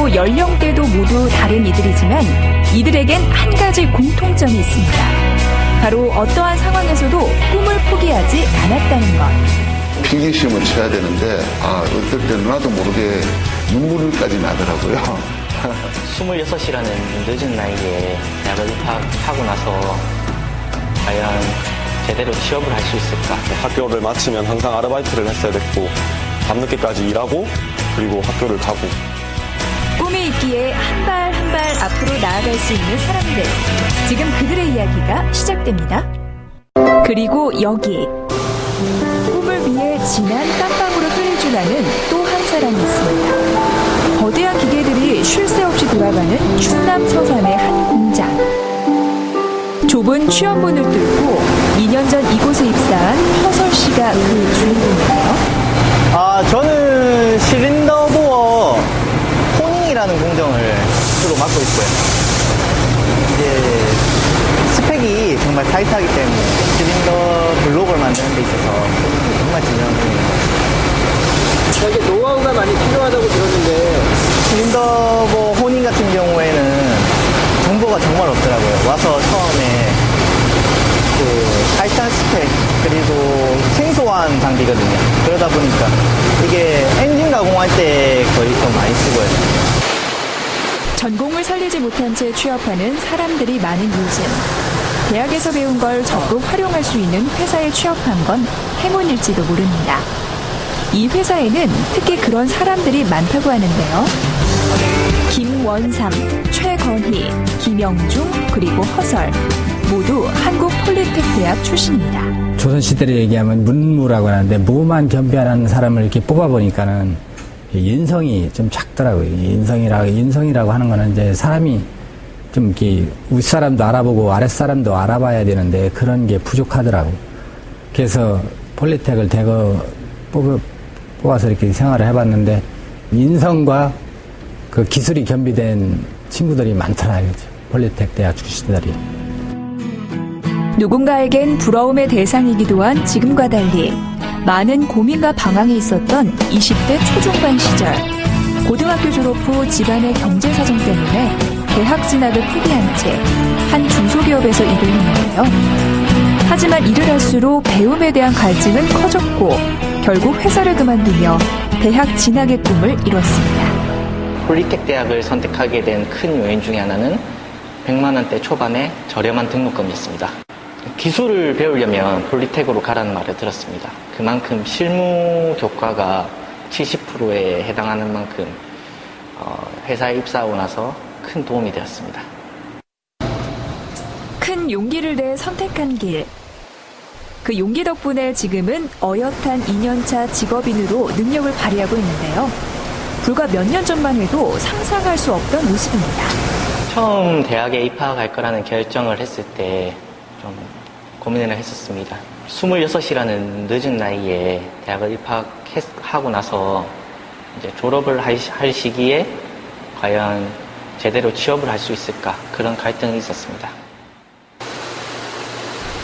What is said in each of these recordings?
그리고 연령대도 모두 다른 이들이지만 이들에겐 한 가지 공통점이 있습니다. 바로 어떠한 상황에서도 꿈을 포기하지 않았다는 것. 필기시험을 쳐야 되는데 어떨 때는 나도 모르게 눈물까지 나더라고요. 26이라는 늦은 나이에 대학을 입학하고 나서 과연 제대로 취업을 할 수 있을까? 학교를 마치면 항상 아르바이트를 했어야 됐고 밤늦게까지 일하고 그리고 학교를 가고 꿈이 있기에 한 발 한 발 앞으로 나아갈 수 있는 사람들. 지금 그들의 이야기가 시작됩니다. 그리고 여기 꿈을 위해 진한 땀방울을 흘릴 줄 아는 또 한 사람이 있습니다. 거대한 기계들이 쉴 새 없이 돌아가는 충남 서산의 한 공장. 좁은 취업문을 뚫고 2년 전 이곳에 입사한 허설 씨가 그 주인공인데요. 저는 실린더보어 토닝이라는 공정을 주로 맡고 있고요. 이제 스펙이 정말 타이트하기 때문에 실린더 블록을 만드는 데 있어서 정말 중요한 부분입니다. 이게 노하우가 많이 필요하다고 들었는데 실린더보 호닝 같은 경우에는 정보가 정말 없더라고요. 와서 처음에 그 타이트한 스펙 그리고 생소한 장비거든요. 그러다 보니까 이게 엔진 가공할 때 거의 좀 많이 쓰고요. 전공을 살리지 못한 채 취업하는 사람들이 많은 요즘. 대학에서 배운 걸 적극 활용할 수 있는 회사에 취업한 건 행운일지도 모릅니다. 이 회사에는 특히 그런 사람들이 많다고 하는데요. 김원삼, 최건희, 김영중, 그리고 허설. 모두 한국폴리텍대학 출신입니다. 조선시대를 얘기하면 문무라고 하는데 무만 겸비하는 사람을 이렇게 뽑아보니까는 인성이 좀 작더라고요. 인성이라고 하는 거는 이제 사람이 좀 이렇게 윗사람도 알아보고 아랫사람도 알아봐야 되는데 그런 게 부족하더라고요. 그래서 폴리텍을 대거 뽑아서 이렇게 생활을 해봤는데 인성과 그 기술이 겸비된 친구들이 많더라고요. 폴리텍 대학 출신들이. 누군가에겐 부러움의 대상이기도 한 지금과 달리 많은 고민과 방황이 있었던 20대 초중반 시절. 고등학교 졸업 후 집안의 경제 사정 때문에 대학 진학을 포기한 채 한 중소기업에서 일을 했는데요. 하지만 일을 할수록 배움에 대한 갈증은 커졌고 결국 회사를 그만두며 대학 진학의 꿈을 이뤘습니다. 폴리텍 대학을 선택하게 된 큰 요인 중에 하나는 100만 원대 초반의 저렴한 등록금이었습니다. 기술을 배우려면 폴리텍으로 가라는 말을 들었습니다. 그만큼 실무 교과가 70%에 해당하는 만큼 회사에 입사하고 나서 큰 도움이 되었습니다. 큰 용기를 내 선택한 길. 그 용기 덕분에 지금은 어엿한 2년차 직업인으로 능력을 발휘하고 있는데요. 불과 몇 년 전만 해도 상상할 수 없던 모습입니다. 처음 대학에 입학할 거라는 결정을 했을 때 좀 고민을 했었습니다. 26이라는 늦은 나이에 대학을 입학하고 나서 이제 졸업을 할 시기에 과연 제대로 취업을 할 수 있을까 그런 갈등이 있었습니다.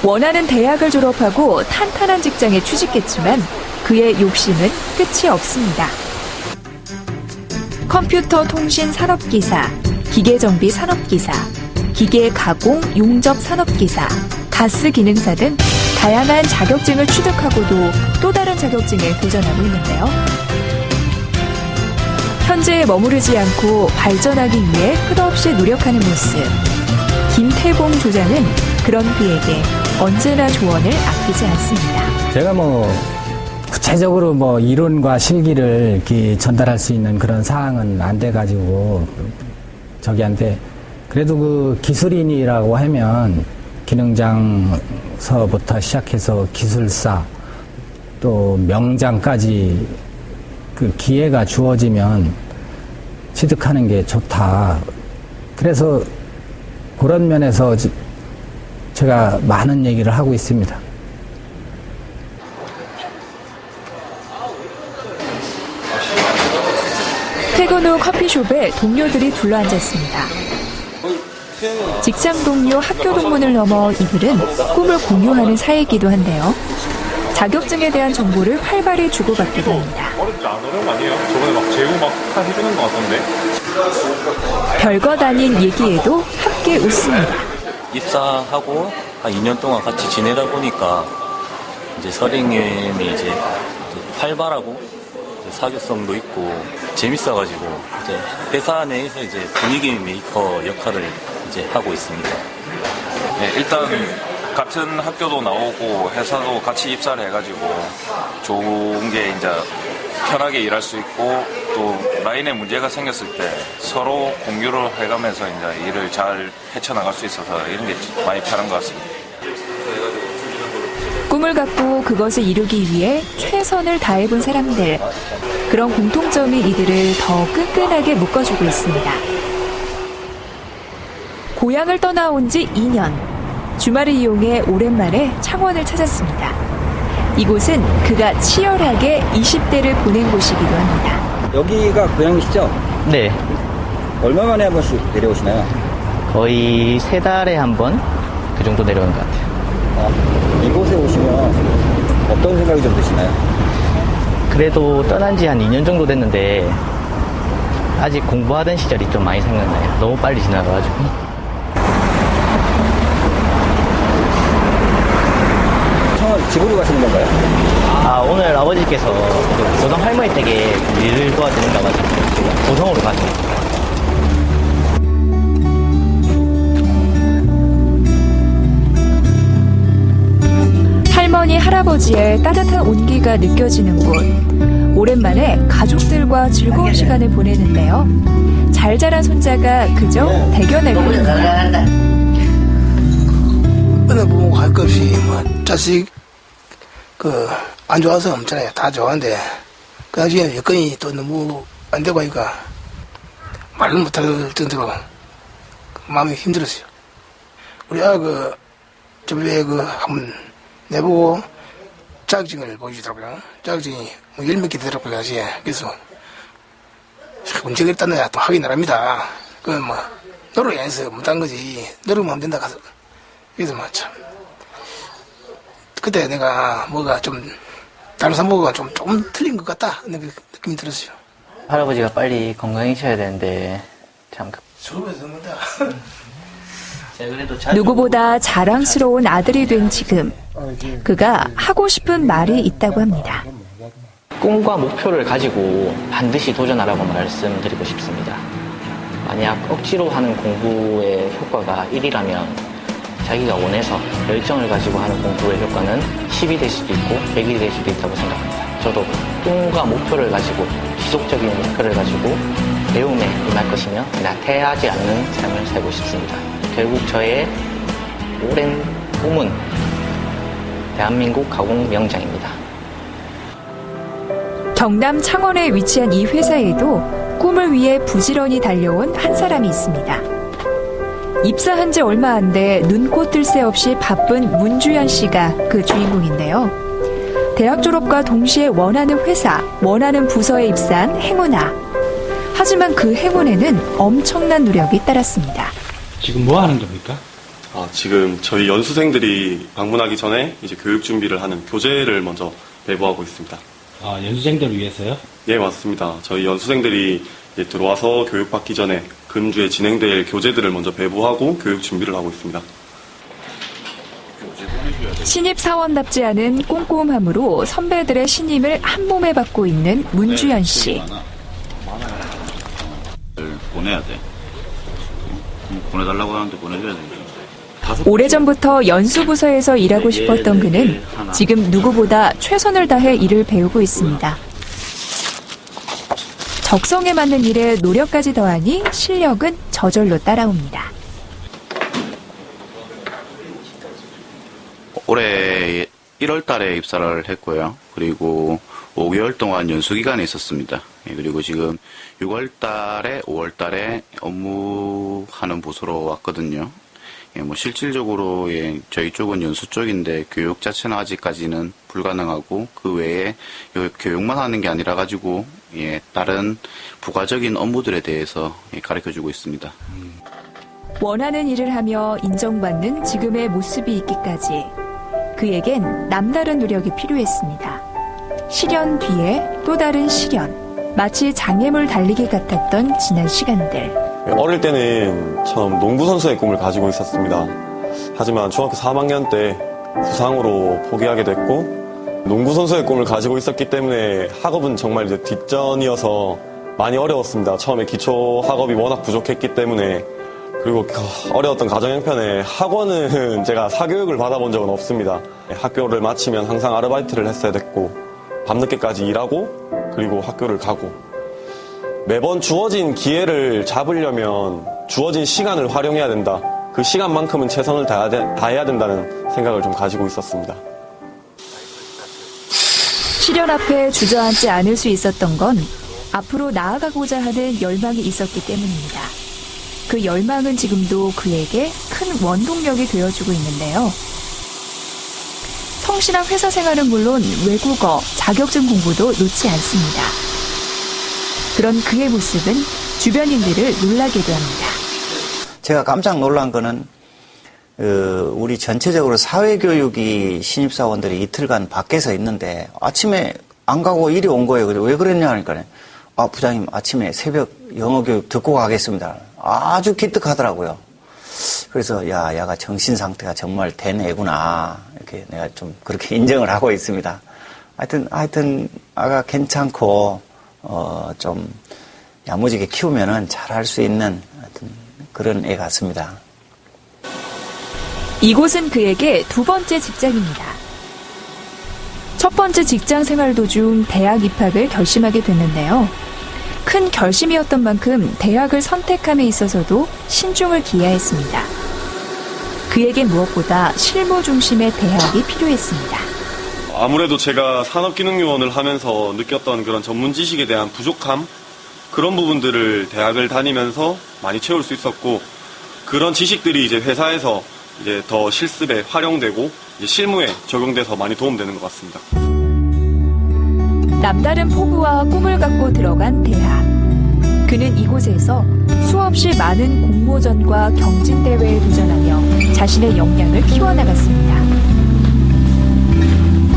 원하는 대학을 졸업하고 탄탄한 직장에 취직했지만 그의 욕심은 끝이 없습니다. 컴퓨터 통신 산업기사, 기계정비 산업기사, 기계 가공 용접 산업기사, 가스 기능사 등 다양한 자격증을 취득하고도 또 다른 자격증에 도전하고 있는데요. 현재에 머무르지 않고 발전하기 위해 끝없이 노력하는 모습. 김태봉 조장은 그런 그에게 언제나 조언을 아끼지 않습니다. 제가 구체적으로 이론과 실기를 이렇게 전달할 수 있는 그런 사항은 안 돼가지고 저기한테 그래도 그 기술인이라고 하면 기능장서부터 시작해서 기술사 또 명장까지 그 기회가 주어지면 취득하는 게 좋다. 그래서 그런 면에서 제가 많은 얘기를 하고 있습니다. 퇴근 후 커피숍에 동료들이 둘러앉았습니다. 직장 동료, 학교 동문을 넘어 이들은 꿈을 공유하는 사이이기도 한데요. 자격증에 대한 정보를 활발히 주고받기도 합니다. 어렵지 않은 어려움 아니에요. 저번에 막 재우 축하해주는 것 같던데. 별것 아닌 얘기에도 함께 웃습니다. 입사하고 한 2년 동안 같이 지내다 보니까 이제 서령님이 이제 활발하고 사교성도 있고 재밌어가지고 이제 회사 내에서 이제 분위기 메이커 역할을 이제 하고 있습니다. 네, 일단 같은 학교도 나오고 회사도 같이 입사를 해가지고 좋은 게 이제 편하게 일할 수 있고 또 라인에 문제가 생겼을 때 서로 공유를 해가면서 이제 일을 잘 헤쳐나갈 수 있어서 이런 게 많이 편한 것 같습니다. 꿈을 갖고 그것을 이루기 위해 최선을 다해본 사람들. 그런 공통점이 이들을 더 끈끈하게 묶어주고 있습니다. 고향을 떠나온 지 2년. 주말을 이용해 오랜만에 창원을 찾았습니다. 이곳은 그가 치열하게 20대를 보낸 곳이기도 합니다. 여기가 고향이시죠? 네, 얼마 만에 한 번씩 내려오시나요? 거의 3달에 한 번 그 정도 내려오는 것 같아요. 이곳에 오시면 어떤 생각이 좀 드시나요? 그래도 떠난 지 한 2년 정도 됐는데 아직 공부하던 시절이 좀 많이 생각나요. 너무 빨리 지나가가지고. 창원 집으로 가시는 건가요? 아, 오늘 아버지께서 그 고성 할머니 댁에 일을 도와드린다고 하셔서 고성으로 가세요. 할머니, 할아버지의 따뜻한 온기가 느껴지는 곳. 오랜만에 가족들과 즐거운 시간을 보내는데요. 잘 자란 손자가 그저 대견할 뿐입니다. 어느 부모가 할 것 없이 뭐 자식 안 좋아서 없잖아요. 다 좋아하는데 그 당시에 여건이 또 너무 안 되고 하니까 말을 못할 정도로 마음이 힘들었어요. 우리 아가 저번에 한번 내보고 자격증을 보여주더라고요. 자격증이 뭐 10몇 개 되더라고요, 당시에. 그래서, 언제 그랬다는 또 하긴 나랍니다. 노력해서 못한 거지. 노력만 하면 된다, 가서. 그래서 참. 그때 내가 뭐가 좀, 다른 사람보다 좀 틀린 것 같다. 그런 느낌이 들었어요. 할아버지가 빨리 건강해지셔야 되는데, 참. 졸업해서 못다. 누구보다 자랑스러운 아들이 된 지금 그가 하고 싶은 말이 있다고 합니다. 꿈과 목표를 가지고 반드시 도전하라고 말씀드리고 싶습니다. 만약 억지로 하는 공부의 효과가 1이라면 자기가 원해서 열정을 가지고 하는 공부의 효과는 10이 될 수도 있고 100이 될 수도 있다고 생각합니다. 저도 꿈과 목표를 가지고 지속적인 목표를 가지고 배움에 임할 것이며 나태하지 않는 삶을 살고 싶습니다. 결국 저의 오랜 꿈은 대한민국 가공 명장입니다. 경남 창원에 위치한 이 회사에도 꿈을 위해 부지런히 달려온 한 사람이 있습니다. 입사한 지 얼마 안 돼 눈코 뜰 새 없이 바쁜 문주현 씨가 그 주인공인데요. 대학 졸업과 동시에 원하는 회사, 원하는 부서에 입사한 행운아. 하지만 그 행운에는 엄청난 노력이 따랐습니다. 지금 뭐 하는 겁니까? 지금 저희 연수생들이 방문하기 전에 이제 교육 준비를 하는 교재를 먼저 배부하고 있습니다. 연수생들을 위해서요? 네, 맞습니다. 저희 연수생들이 이제 들어와서 교육받기 전에 금주에 진행될 교재들을 먼저 배부하고 교육 준비를 하고 있습니다. 신입 사원답지 않은 꼼꼼함으로 선배들의 신임을 한 몸에 받고 있는 문주현 씨. 보내야 돼. 보내달라고 하는데 보내줘야 돼. 오래전부터 연수부서에서 일하고 싶었던 그는 지금 누구보다 최선을 다해 일을 배우고 있습니다. 적성에 맞는 일에 노력까지 더하니 실력은 저절로 따라옵니다. 올해 1월 달에 입사를 했고요. 그리고 5개월 동안 연수기간에 있었습니다. 그리고 지금 6월 달에 5월 달에 업무하는 부서로 왔거든요. 실질적으로 저희 쪽은 연수 쪽인데 교육 자체는 아직까지는 불가능하고 그 외에 교육만 하는 게 아니라 가지고 다른 부가적인 업무들에 대해서 가르쳐주고 있습니다. 원하는 일을 하며 인정받는 지금의 모습이 있기까지 그에겐 남다른 노력이 필요했습니다. 시련 뒤에 또 다른 시련. 마치 장애물 달리기 같았던 지난 시간들. 어릴 때는 처음 농구 선수의 꿈을 가지고 있었습니다. 하지만 중학교 3학년 때 부상으로 포기하게 됐고 농구 선수의 꿈을 가지고 있었기 때문에 학업은 정말 이제 뒷전이어서 많이 어려웠습니다. 처음에 기초 학업이 워낙 부족했기 때문에. 그리고 어려웠던 가정 형편에 학원은 제가 사교육을 받아본 적은 없습니다. 학교를 마치면 항상 아르바이트를 했어야 됐고 밤늦게까지 일하고 그리고 학교를 가고 매번 주어진 기회를 잡으려면 주어진 시간을 활용해야 된다. 그 시간만큼은 최선을 다해야 된다는 생각을 좀 가지고 있었습니다. 시련 앞에 주저앉지 않을 수 있었던 건 앞으로 나아가고자 하는 열망이 있었기 때문입니다. 그 열망은 지금도 그에게 큰 원동력이 되어주고 있는데요. 성실한 회사 생활은 물론 외국어, 자격증 공부도 놓지 않습니다. 그런 그의 모습은 주변인들을 놀라게도 합니다. 제가 깜짝 놀란 거는 우리 전체적으로 사회교육이 신입사원들이 이틀간 밖에서 있는데 아침에 안 가고 이리 온 거예요. 왜 그랬냐 하니까 부장님 아침에 새벽 영어교육 듣고 가겠습니다. 아주 기특하더라고요. 그래서 야가 정신 상태가 정말 된 애구나 이렇게 내가 좀 그렇게 인정을 하고 있습니다. 하여튼 아가 괜찮고 좀 야무지게 키우면은 잘할 수 있는 하여튼 그런 애 같습니다. 이곳은 그에게 두 번째 직장입니다. 첫 번째 직장 생활 도중 대학 입학을 결심하게 됐는데요. 큰 결심이었던 만큼 대학을 선택함에 있어서도 신중을 기해야 했습니다. 그에게 무엇보다 실무 중심의 대학이 필요했습니다. 아무래도 제가 산업기능요원을 하면서 느꼈던 그런 전문 지식에 대한 부족함, 그런 부분들을 대학을 다니면서 많이 채울 수 있었고, 그런 지식들이 이제 회사에서 이제 더 실습에 활용되고 이제 실무에 적용돼서 많이 도움되는 것 같습니다. 남다른 포부와 꿈을 갖고 들어간 대학. 그는 이곳에서 수없이 많은 공모전과 경진대회에 도전하며 자신의 역량을 키워나갔습니다.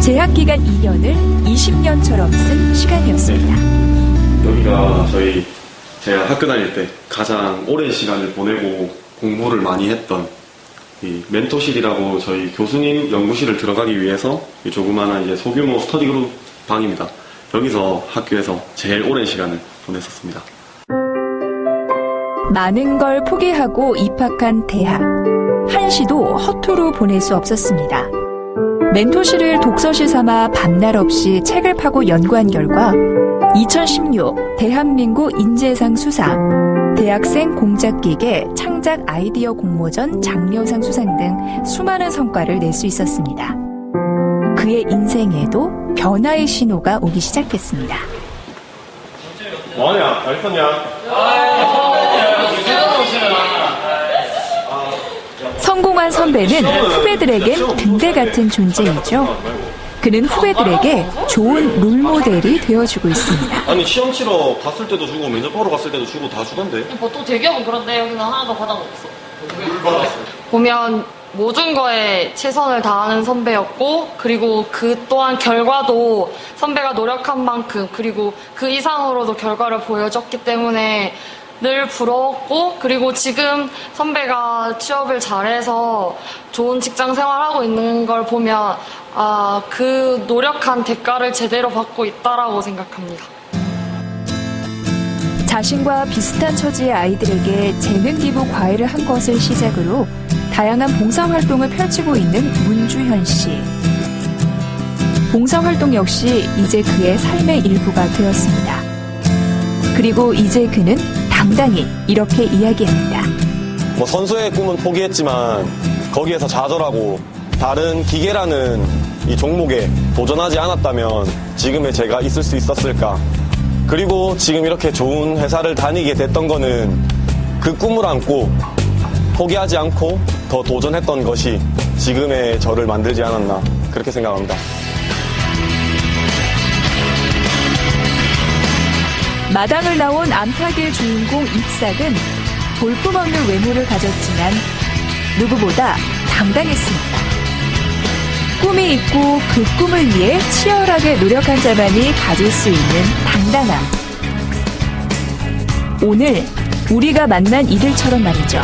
재학기간 2년을 20년처럼 쓴 시간이었습니다. 여기가 제가 학교 다닐 때 가장 오랜 시간을 보내고 공부를 많이 했던 이 멘토실이라고 저희 교수님 연구실을 들어가기 위해서 이 조그마한 이제 소규모 스터디 그룹 방입니다. 여기서 학교에서 제일 오랜 시간을 보냈었습니다. 많은 걸 포기하고 입학한 대학. 한시도 허투루 보낼 수 없었습니다. 멘토실을 독서실 삼아 밤낮 없이 책을 파고 연구한 결과 2016 대한민국 인재상 수상, 대학생 공작기계 창작 아이디어 공모전 장려상 수상 등 수많은 성과를 낼 수 있었습니다. 그의 인생에도 변화의 신호가 오기 시작했습니다. 뭐하냐? 잘 있었냐? 성공한 선배는 후배들에겐 등대 같은 존재이죠. 그는 후배들에게 좋은 롤모델이 되어주고 있습니다. 아니 시험 치러 갔을 때도 주고 면접 보러 갔을 때도 주고 다 주던데. 보통 대기업은 그런데 여기는 하나도 받은 거 없어. 물 받았어. 보면 모든 거에 최선을 다하는 선배였고, 그리고 그 또한 결과도 선배가 노력한 만큼 그리고 그 이상으로도 결과를 보여줬기 때문에 늘 부러웠고, 그리고 지금 선배가 취업을 잘해서 좋은 직장 생활하고 있는 걸 보면 그 노력한 대가를 제대로 받고 있다라고 생각합니다. 자신과 비슷한 처지의 아이들에게 재능 기부 과외를 한 것을 시작으로 다양한 봉사활동을 펼치고 있는 문주현 씨. 봉사활동 역시 이제 그의 삶의 일부가 되었습니다. 그리고 이제 그는 당당히 이렇게 이야기합니다. 선수의 꿈은 포기했지만 거기에서 좌절하고 다른 기계라는 이 종목에 도전하지 않았다면 지금의 제가 있을 수 있었을까? 그리고 지금 이렇게 좋은 회사를 다니게 됐던 거는 그 꿈을 안고 포기하지 않고 더 도전했던 것이 지금의 저를 만들지 않았나, 그렇게 생각합니다. 마당을 나온 안팎의 주인공 잎삭은 볼품없는 외모를 가졌지만 누구보다 당당했습니다. 꿈이 있고 그 꿈을 위해 치열하게 노력한 자만이 가질 수 있는 당당함. 오늘 우리가 만난 이들처럼 말이죠.